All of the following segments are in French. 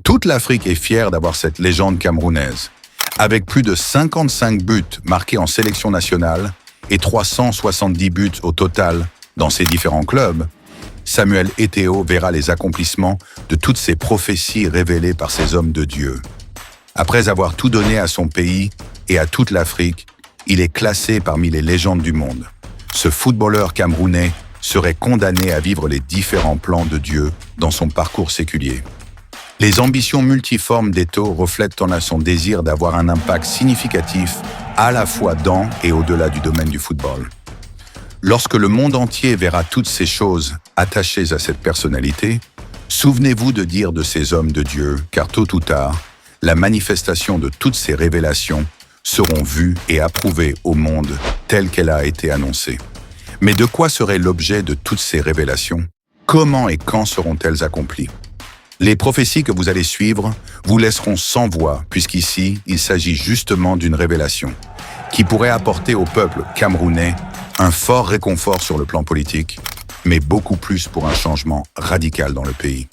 Toute l'Afrique est fière d'avoir cette légende camerounaise. Avec plus de 55 buts marqués en sélection nationale et 370 buts au total dans ses différents clubs, Samuel Eto'o verra les accomplissements de toutes ces prophéties révélées par ces hommes de Dieu. Après avoir tout donné à son pays et à toute l'Afrique, il est classé parmi les légendes du monde. Ce footballeur camerounais serait condamné à vivre les différents plans de Dieu dans son parcours séculier. Les ambitions multiformes d'Eto'o reflètent en son désir d'avoir un impact significatif à la fois dans et au-delà du domaine du football. Lorsque le monde entier verra toutes ces choses attachées à cette personnalité, souvenez-vous de dire de ces hommes de Dieu, car tôt ou tard, la manifestation de toutes ces révélations seront vues et approuvées au monde telle qu'elle a été annoncée. Mais de quoi serait l'objet de toutes ces révélations? Comment et quand seront-elles accomplies? Les prophéties que vous allez suivre vous laisseront sans voix, puisqu'ici, il s'agit justement d'une révélation qui pourrait apporter au peuple camerounais un fort réconfort sur le plan politique, mais beaucoup plus pour un changement radical dans le pays.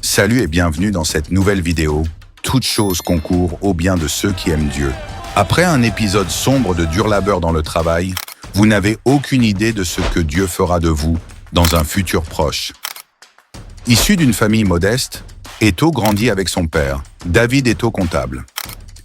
Salut et bienvenue dans cette nouvelle vidéo. Toute chose concourt au bien de ceux qui aiment Dieu. Après un épisode sombre de dur labeur dans le travail, vous n'avez aucune idée de ce que Dieu fera de vous dans un futur proche. Issu d'une famille modeste, Eto'o grandit avec son père, David Eto'o comptable.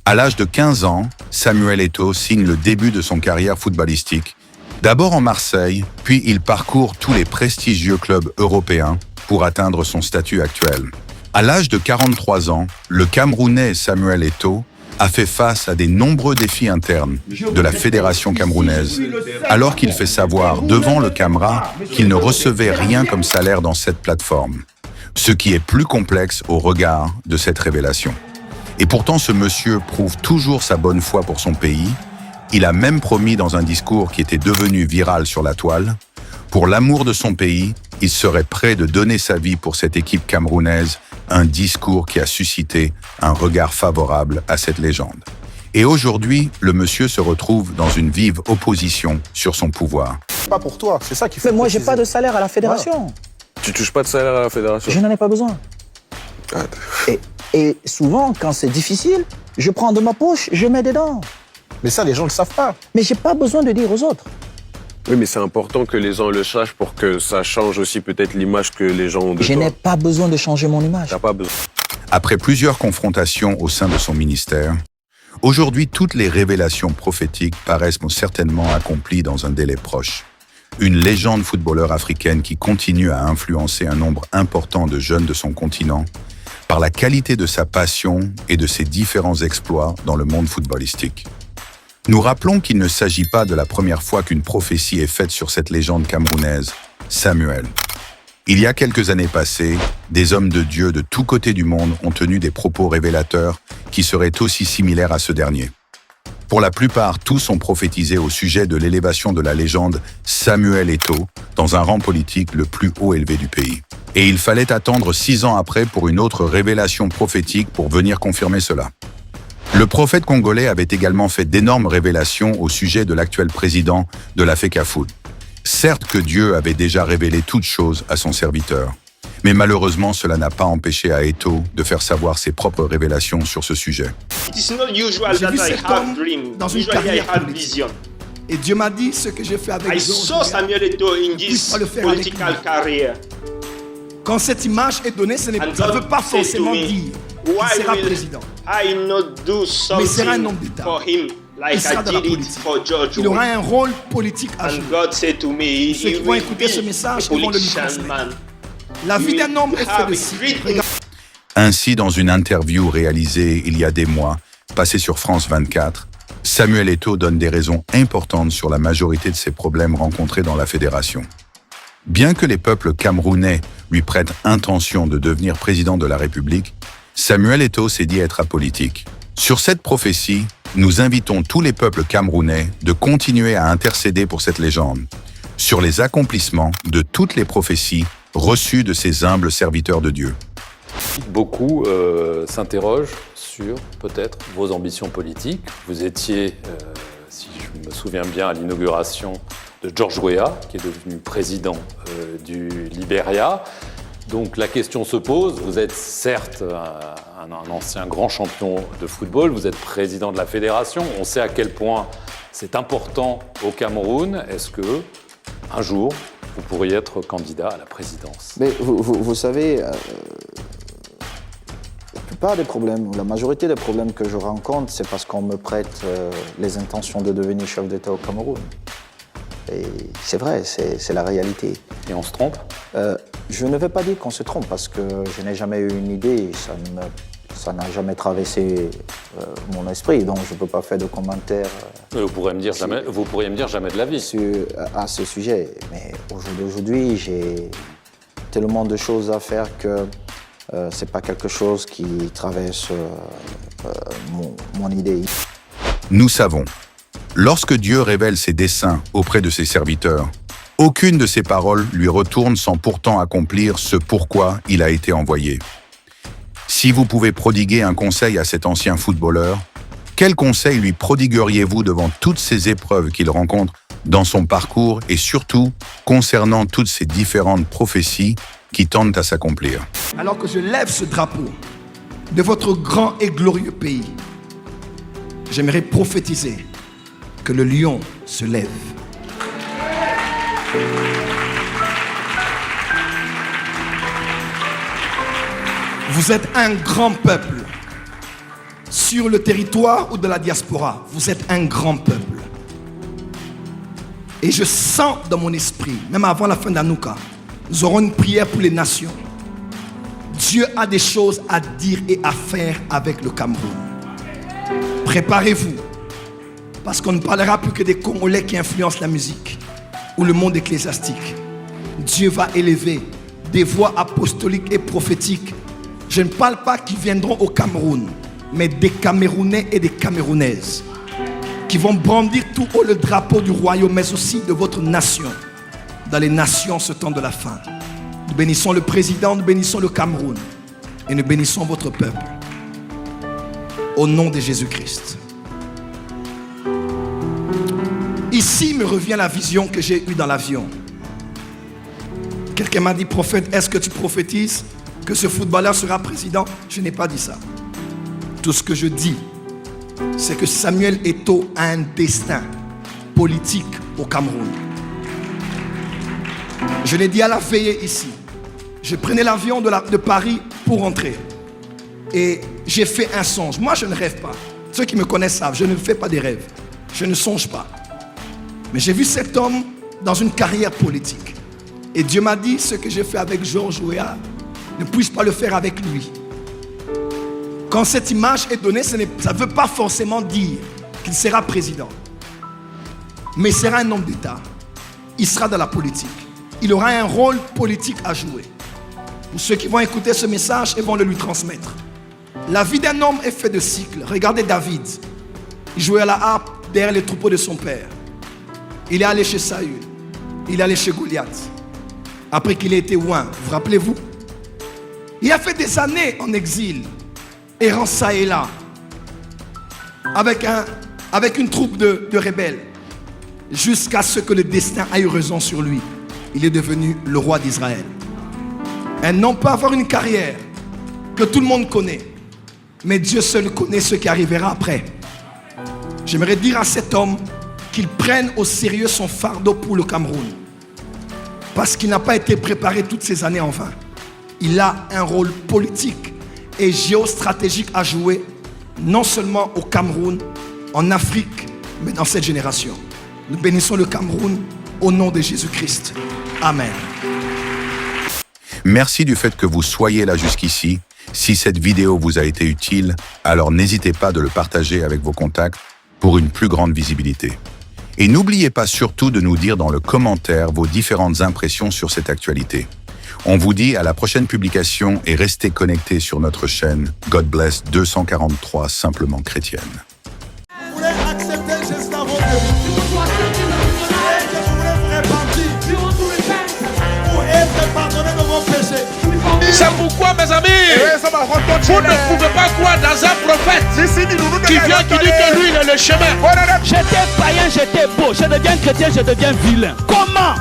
À l'âge de 15 ans, Samuel Eto'o signe le début de son carrière footballistique, d'abord en Marseille, puis il parcourt tous les prestigieux clubs européens pour atteindre son statut actuel. À l'âge de 43 ans, le Camerounais Samuel Eto'o a fait face à des nombreux défis internes de la fédération camerounaise, alors qu'il fait savoir devant le Camera qu'il ne recevait rien comme salaire dans cette plateforme, ce qui est plus complexe au regard de cette révélation. Et pourtant, ce monsieur prouve toujours sa bonne foi pour son pays. Il a même promis dans un discours qui était devenu viral sur la toile, pour l'amour de son pays, il serait prêt de donner sa vie pour cette équipe camerounaise, un discours qui a suscité un regard favorable à cette légende. Et aujourd'hui, le monsieur se retrouve dans une vive opposition sur son pouvoir. Pas pour toi, c'est ça qu'il faut. Mais moi, j'ai pas de salaire à la fédération. Voilà. Tu touches pas de salaire à la fédération? Je n'en ai pas besoin. Ah, et souvent, quand c'est difficile, je prends de ma poche, je mets dedans. Mais ça, les gens ne le savent pas. Mais j'ai pas besoin de dire aux autres. oui, mais c'est important que les gens le sachent pour que ça change aussi peut-être l'image que les gens ont de Je toi. n'ai pas besoin de changer mon image. T'as pas besoin. Après plusieurs confrontations au sein de son ministère, aujourd'hui, toutes les révélations prophétiques paraissent certainement accomplies dans un délai proche. Une légende footballeur africaine qui continue à influencer un nombre important de jeunes de son continent par la qualité de sa passion et de ses différents exploits dans le monde footballistique. Nous rappelons qu'il ne s'agit pas de la première fois qu'une prophétie est faite sur cette légende camerounaise, Samuel. Il y a quelques années passées, des hommes de Dieu de tous côtés du monde ont tenu des propos révélateurs qui seraient aussi similaires à ce dernier. Pour la plupart, tous ont prophétisé au sujet de l'élévation de la légende Samuel Eto'o dans un rang politique le plus haut élevé du pays. Et il fallait attendre 6 ans après pour une autre révélation prophétique pour venir confirmer cela. Le prophète congolais avait également fait d'énormes révélations au sujet de l'actuel président de la FECAFOOT. Certes que Dieu avait déjà révélé toutes choses à son serviteur, mais malheureusement cela n'a pas empêché à Eto'o de faire savoir ses propres révélations sur ce sujet. It is not usual that I have dream. Dans une Usually I carrière have politique. vision. Et Dieu m'a dit ce que j'ai fait avec I Georges saw Weah. Samuel Eto'o in puisse this pas le faire avec political lui. career. Quand cette image est donnée, ça ne And veut God pas said to forcément me, dire why qu'il sera will président. I not do sera un something homme d'État. for him Il like sera I dans la did it politique. for George Il aura Weah? un rôle politique à jouer. And God said to me, Ceux he qui vont will écouter ce be message, a ils vont le lui politician transmettre. man. La vie d'un homme est faite Have de a signes. great Regarde, Ainsi, dans une interview réalisée il y a des mois, passée sur France 24, Samuel Eto'o donne des raisons importantes sur la majorité de ses problèmes rencontrés dans la fédération. Bien que les peuples camerounais lui prêtent intention de devenir président de la République, Samuel Eto'o s'est dit être apolitique. Sur cette prophétie, nous invitons tous les peuples camerounais de continuer à intercéder pour cette légende, sur les accomplissements de toutes les prophéties reçues de ces humbles serviteurs de Dieu. Beaucoup s'interrogent sur peut-être vos ambitions politiques. Vous étiez, si je me souviens bien, à l'inauguration de George Weah, qui est devenu président du Libéria. Donc la question se pose, vous êtes certes un ancien grand champion de football, vous êtes président de la fédération, on sait à quel point c'est important au Cameroun. Est-ce que un jour, vous pourriez être candidat à la présidence? Mais vous savez, la plupart des problèmes, ou la majorité des problèmes que je rencontre, c'est parce qu'on me prête les intentions de devenir chef d'État au Cameroun. Et c'est vrai, c'est la réalité. Et on se trompe? Je ne vais pas dire qu'on se trompe parce que je n'ai jamais eu une idée, ça n'a jamais traversé mon esprit, donc je ne peux pas faire de commentaires Vous pourriez me dire jamais de la vie. à ce sujet. Mais aujourd'hui, j'ai tellement de choses à faire que ce n'est pas quelque chose qui traverse mon idée. Nous savons, lorsque Dieu révèle ses desseins auprès de ses serviteurs, aucune de ses paroles lui retourne sans pourtant accomplir ce pourquoi il a été envoyé. Si vous pouvez prodiguer un conseil à cet ancien footballeur, quel conseil lui prodigueriez-vous devant toutes ces épreuves qu'il rencontre dans son parcours et surtout concernant toutes ces différentes prophéties qui tendent à s'accomplir? Alors que je lève ce drapeau de votre grand et glorieux pays, j'aimerais prophétiser que le lion se lève. Vous êtes un grand peuple sur le territoire ou de la diaspora. Vous êtes un grand peuple. Et je sens dans mon esprit, même avant la fin d'Anouka, nous aurons une prière pour les nations. Dieu a des choses à dire et à faire avec le Cameroun. Préparez-vous, parce qu'on ne parlera plus que des Congolais qui influencent la musique ou le monde ecclésiastique. Dieu va élever des voix apostoliques et prophétiques. Je ne parle pas qui viendront au Cameroun, mais des Camerounais et des Camerounaises qui vont brandir tout haut le drapeau du royaume, mais aussi de votre nation, dans les nations ce temps de la fin. Nous bénissons le président, nous bénissons le Cameroun et nous bénissons votre peuple. Au nom de Jésus-Christ. Ici me revient la vision que j'ai eue dans l'avion. Quelqu'un m'a dit, prophète, est-ce que tu prophétises que ce footballeur sera président? Je n'ai pas dit ça. Tout ce que je dis, c'est que Samuel Eto'o a un destin politique au Cameroun. Je l'ai dit à la veillée ici. Je prenais l'avion de Paris pour rentrer. Et j'ai fait un songe. Moi, je ne rêve pas. Ceux qui me connaissent savent, je ne fais pas des rêves. Je ne songe pas. Mais j'ai vu cet homme dans une carrière politique. Et Dieu m'a dit, ce que j'ai fait avec Georges Weah, ne puis-je pas le faire avec lui? Quand cette image est donnée, ça ne veut pas forcément dire qu'il sera président. Mais il sera un homme d'État. Il sera dans la politique. Il aura un rôle politique à jouer. Pour ceux qui vont écouter ce message et vont le lui transmettre. La vie d'un homme est faite de cycles. Regardez David. Il jouait à la harpe derrière les troupeaux de son père. Il est allé chez Saül. Il est allé chez Goliath. Après qu'il ait été oint. Vous rappelez-vous? Il a fait des années en exil, errant ça et là, avec une troupe de rebelles, jusqu'à ce que le destin aille raison sur lui. Il est devenu le roi d'Israël. Un homme peut avoir une carrière que tout le monde connaît, mais Dieu seul connaît ce qui arrivera après. J'aimerais dire à cet homme qu'il prenne au sérieux son fardeau pour le Cameroun, parce qu'il n'a pas été préparé toutes ces années en vain. Il a un rôle politique et géostratégique à jouer, non seulement au Cameroun, en Afrique, mais dans cette génération. Nous bénissons le Cameroun au nom de Jésus-Christ. Amen. Merci du fait que vous soyez là jusqu'ici. Si cette vidéo vous a été utile, alors n'hésitez pas de le partager avec vos contacts pour une plus grande visibilité. Et n'oubliez pas surtout de nous dire dans le commentaire vos différentes impressions sur cette actualité. On vous dit à la prochaine publication et restez connectés sur notre chaîne God Bless 243 Simplement Chrétienne. Vous voulez accepter Jésus dans votre vie? Je voulais vous repentir pour être pardonné de vos péchés. C'est pourquoi, mes amis, vous ne pouvez pas croire dans un prophète qui vient qui dit que lui, il est le chemin. J'étais païen, j'étais beau. Je deviens chrétien, je deviens vilain. Comment?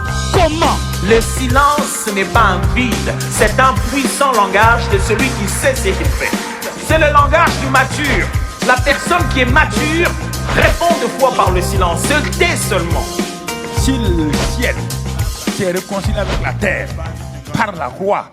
Le silence n'est pas un vide, c'est un puissant langage de celui qui sait ce qu'il fait. C'est le langage du mature. La personne qui est mature répond deux fois par le silence, se tait seulement. Si le ciel s'est réconcilié avec la terre par la croix,